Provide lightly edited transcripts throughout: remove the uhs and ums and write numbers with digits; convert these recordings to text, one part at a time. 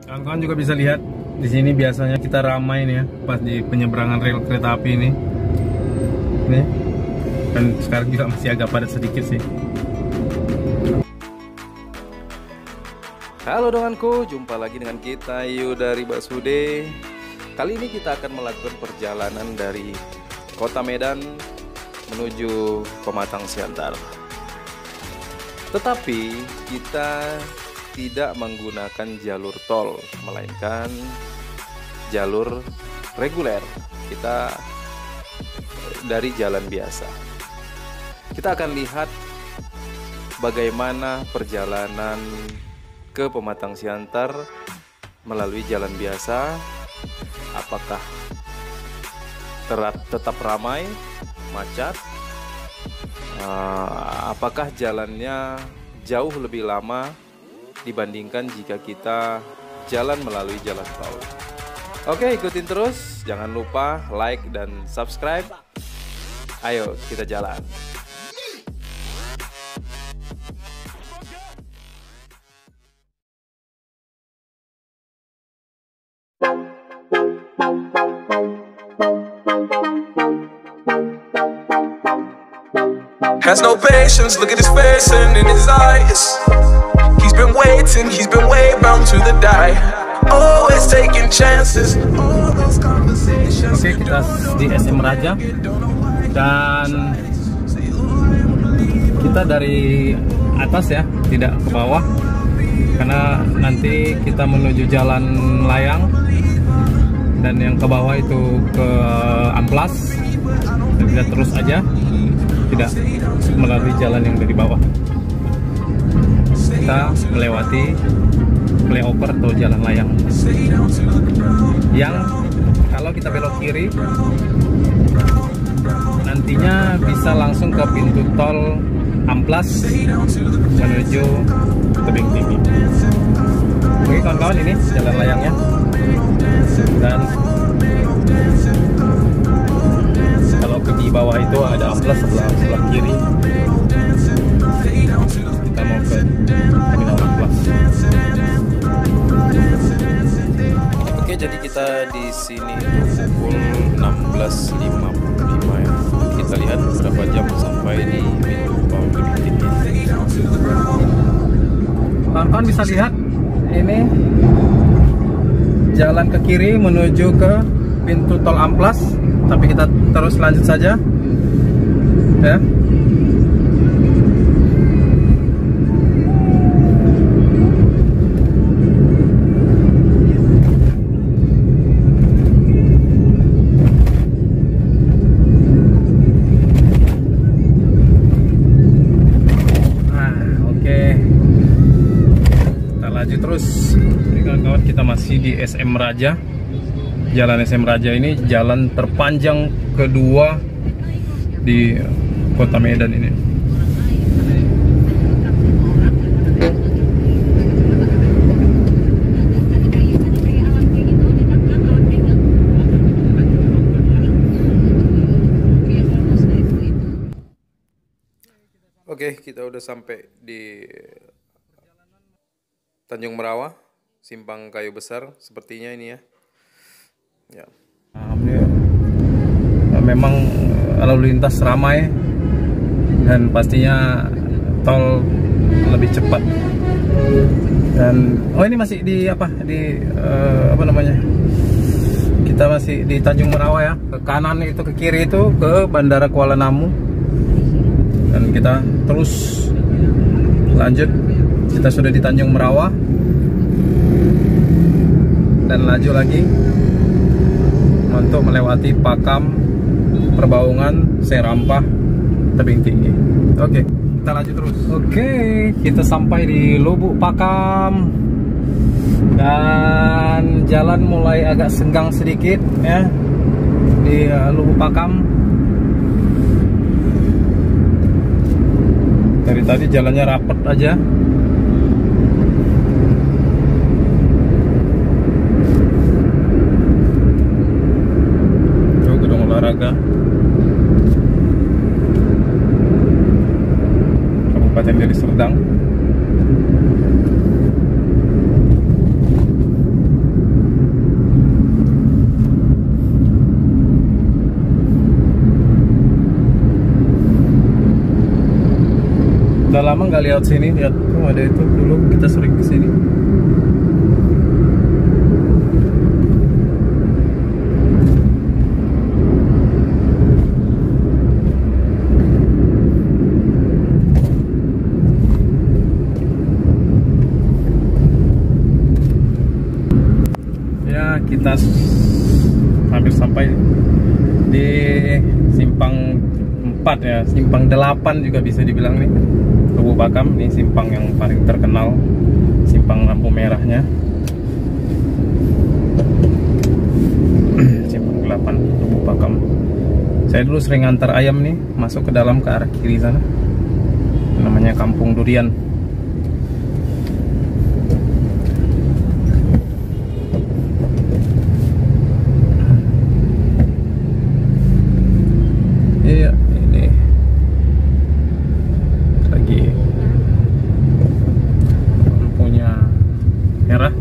Kawan-kawan juga bisa lihat di sini biasanya kita ramai nih ya pas di penyeberangan rel kereta api ini. Nih. Dan sekarang juga masih agak padat sedikit sih. Halo donganku, jumpa lagi dengan kita Yu dari Basude. Kali ini kita akan melakukan perjalanan dari Kota Medan menuju Pematang Siantar. Tetapi kita tidak menggunakan jalur tol, melainkan jalur reguler. Kita dari jalan biasa. Kita akan lihat bagaimana perjalanan ke Pematang Siantar melalui jalan biasa. Apakah tetap ramai, macet? Apakah jalannya jauh lebih lama dibandingkan jika kita jalan melalui jalan tol? Oke, ikutin terus. Jangan lupa like dan subscribe. Ayo kita jalan. Has no patience, look at his face and in his eyes. He's been way bound to the die. Always taking chances. Oke, kita di SM Raja dan kita dari atas ya, tidak ke bawah karena nanti kita menuju jalan layang dan yang ke bawah itu ke Amplas. Dan kita terus aja, tidak melalui jalan yang dari bawah. Kita melewati flyover atau jalan layang yang kalau kita belok kiri nantinya bisa langsung ke pintu tol Amplas menuju Tebing Tinggi. Oke kawan-kawan, ini jalan layangnya. Dan kalau ke di bawah itu ada Amplas sebelah kiri. Kita mau ke terminal Amplas. Oke, jadi kita di sini pukul 16.55 ya. Kita lihat berapa jam sampai di pintu tol Tebing Tinggi. Kawan-kawan bisa lihat ini jalan ke kiri menuju ke pintu tol Amplas, tapi kita terus lanjut saja ya. Terus ini kawan-kawan, kita masih di SM Raja. Jalan SM Raja ini jalan terpanjang kedua di Kota Medan ini. Oke, kita udah sampai di Tanjung Merawa, Simpang Kayu Besar, sepertinya ini ya. Ya. Memang lalu lintas ramai dan pastinya tol lebih cepat. Dan ini masih di apa namanya? Kita masih di Tanjung Merawa ya. Ke kanan itu, ke kiri itu ke Bandara Kuala Namu. Dan kita terus lanjut. Kita sudah di Tanjung Merawa dan laju lagi untuk melewati Pakam, Perbaungan, Serampah, Tebing Tinggi. Oke, kita lanjut terus. Oke, kita sampai di Lubuk Pakam dan jalan mulai agak senggang sedikit ya di Lubuk Pakam. Dari tadi jalannya rapet aja. Olahraga Kabupaten Deli Serdang. Udah lama nggak lihat sini, lihat ada itu dulu kita sering kesini. Ya kita hampir sampai di simpang 4 ya, simpang 8 juga bisa dibilang nih. Lubuk Pakam, ini simpang yang paling terkenal, simpang lampu merahnya. Simpang 8 Lubuk Pakam. Saya dulu sering antar ayam nih masuk ke dalam ke arah kiri sana. Namanya Kampung Durian. Iya, ini lagi lampunya merah.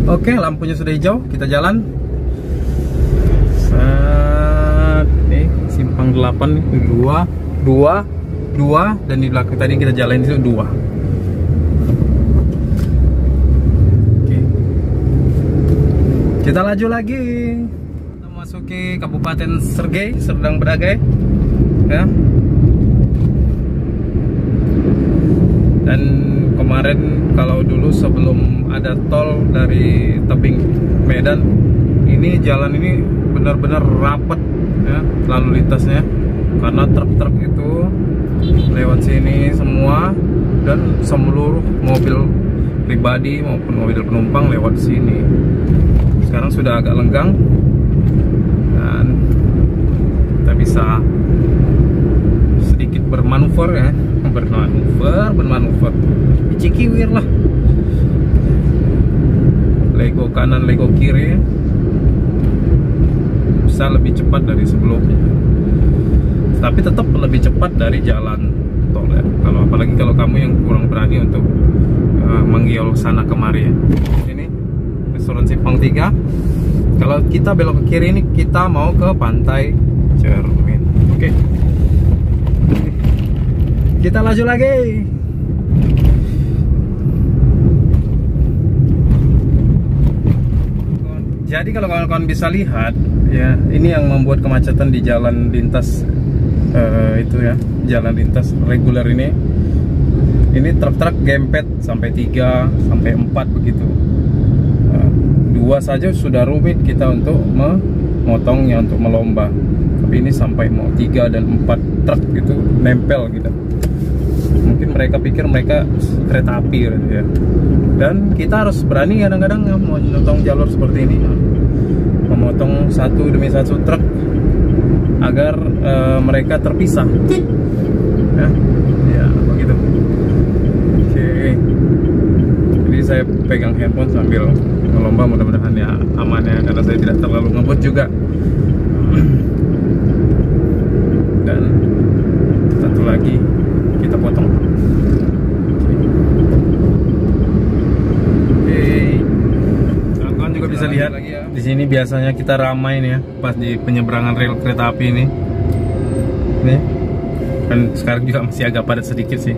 Oke, lampunya sudah hijau, kita jalan. Nih, simpang 8 nih, 2 dan di belakang tadi kita jalan itu 2. Oke. Kita laju lagi. Kita masuki Kabupaten Srgei, Serdang Bedagai. Ya. Dan kemarin kalau dulu sebelum ada tol dari tebing Medan, ini jalan ini benar-benar rapet ya lalu lintasnya, karena truk-truk itu lewat sini semua dan seluruh mobil pribadi maupun mobil penumpang lewat sini. Sekarang sudah agak lenggang dan kita bisa sedikit bermanuver ya, bermanuver cikiwir lah, lego kanan lego kiri, bisa lebih cepat dari sebelumnya, tapi tetap lebih cepat dari jalan tol ya. Kalau apalagi kalau kamu yang kurang berani untuk menggiol sana kemari ya. Ini restoran Simpang 3. Kalau kita belok ke kiri ini kita mau ke Pantai Cermin. Oke. Kita laju lagi. Jadi kalau kawan-kawan bisa lihat ya, ini yang membuat kemacetan di jalan lintas itu ya, jalan lintas reguler ini. Ini truk-truk gempet sampai 3 sampai 4 begitu. 2 saja sudah rumit kita untuk memotongnya, untuk melomba. Tapi ini sampai mau 3 dan 4 truk gitu nempel gitu. Mungkin mereka pikir mereka kereta api gitu ya. Dan kita harus berani kadang-kadang ya, memotong jalur seperti ini, memotong satu demi satu truk agar mereka terpisah ya, ya begitu. Oke, jadi saya pegang handphone sambil melomba, mudah-mudahan ya aman ya, karena saya tidak terlalu ngebut juga. Dan satu lagi kita potong. Kawan-kawan juga bisa lihat di sini biasanya kita ramai nih ya pas di penyeberangan rel kereta api ini. Nih, kan sekarang juga masih agak padat sedikit sih.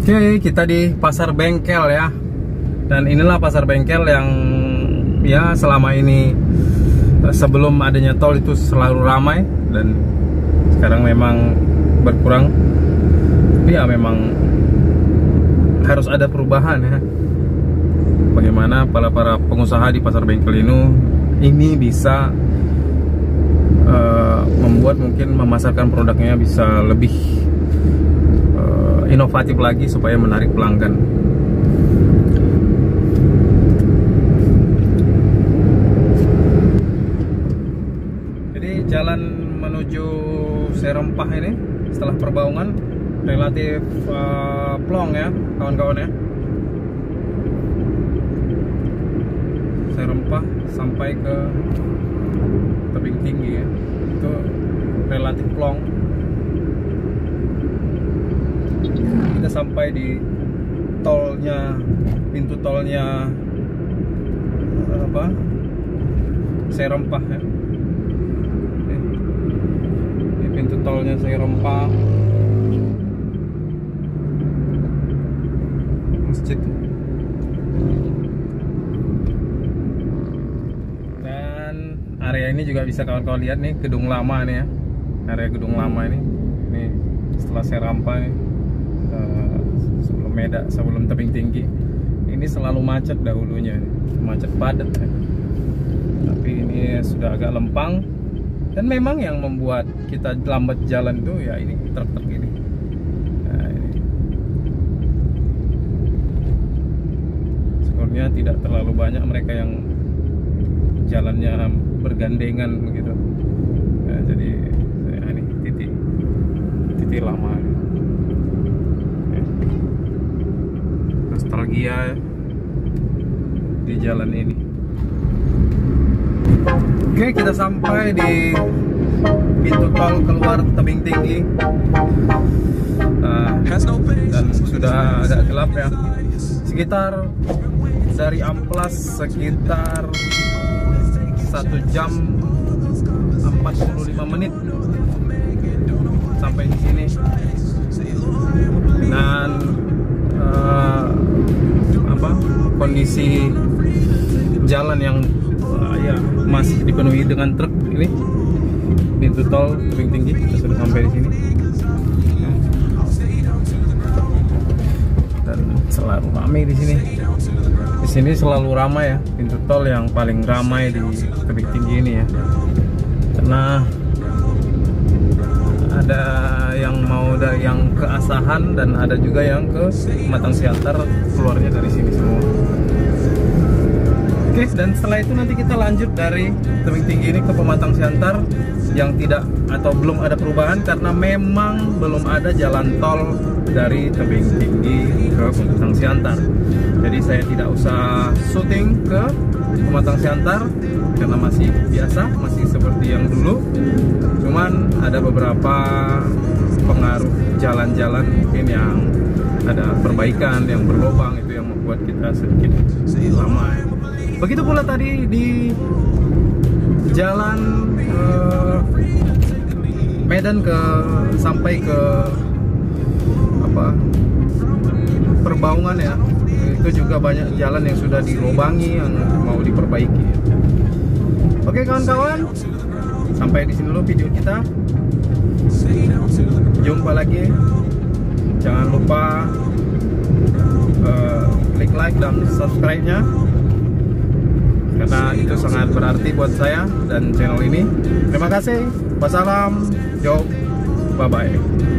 Oke, kita di Pasar Bengkel ya. Dan inilah pasar bengkel yang ya selama ini sebelum adanya tol itu selalu ramai, dan sekarang memang berkurang. Tapi ya memang harus ada perubahan ya. Bagaimana para pengusaha di pasar bengkel ini bisa membuat mungkin memasarkan produknya bisa lebih inovatif lagi supaya menarik pelanggan. Jadi jalan menuju Serempah ini setelah Perbaungan relatif plong ya kawan-kawan ya. Serempah sampai ke Tebing Tinggi ya, itu relatif plong. Kita sampai di tolnya, pintu tolnya Serempah ya. Ini pintu tolnya Serempah, masjid. Dan area ini juga bisa kawan-kawan lihat nih, gedung lama nih ya, area gedung lama ini. Nih setelah Serempah nih, sebelum Tebing Tinggi. Ini selalu macet dahulunya, macet padat ya. Tapi ini sudah agak lempang, dan memang yang membuat kita lambat jalan itu ya ini truk-truk ini. Nah, ini sebenarnya tidak terlalu banyak mereka yang jalannya bergandengan begitu. Nah, jadi ini titik lama. Nostalgia di jalan ini. Oke, kita sampai di pintu tol keluar Tebing Tinggi. Dan sudah agak gelap ya. Sekitar dari Amplas sekitar 1 jam 45 menit sampai di sini. Dengan kondisi jalan yang ya masih dipenuhi dengan truk ini. Pintu tol Tebing Tinggi, kita sudah sampai di sini. Dan selalu ramai di sini. Di sini selalu ramai ya, pintu tol yang paling ramai di Tebing Tinggi ini ya. Karena ada yang mau dari yang ke Asahan dan ada juga yang ke Pematang Siantar, keluarnya dari sini semua. Oke, dan setelah itu nanti kita lanjut dari Tebing Tinggi ini ke Pematang Siantar yang tidak atau belum ada perubahan karena memang belum ada jalan tol dari Tebing Tinggi ke Pematang Siantar. Jadi saya tidak usah syuting ke Pematang Siantar karena masih biasa, masih seperti yang dulu. Cuman ada beberapa pengaruh jalan-jalan mungkin yang ada perbaikan, yang berlubang, itu yang membuat kita sedikit lama ya. Begitu pula tadi di jalan Medan sampai ke Perbaungan ya, itu juga banyak jalan yang sudah dilubangi, yang mau diperbaiki. Oke kawan-kawan, sampai di sini dulu video kita. Jumpa lagi. Jangan lupa klik like dan subscribe-nya, karena itu sangat berarti buat saya dan channel ini. Terima kasih. Wassalam. Yo. Bye bye.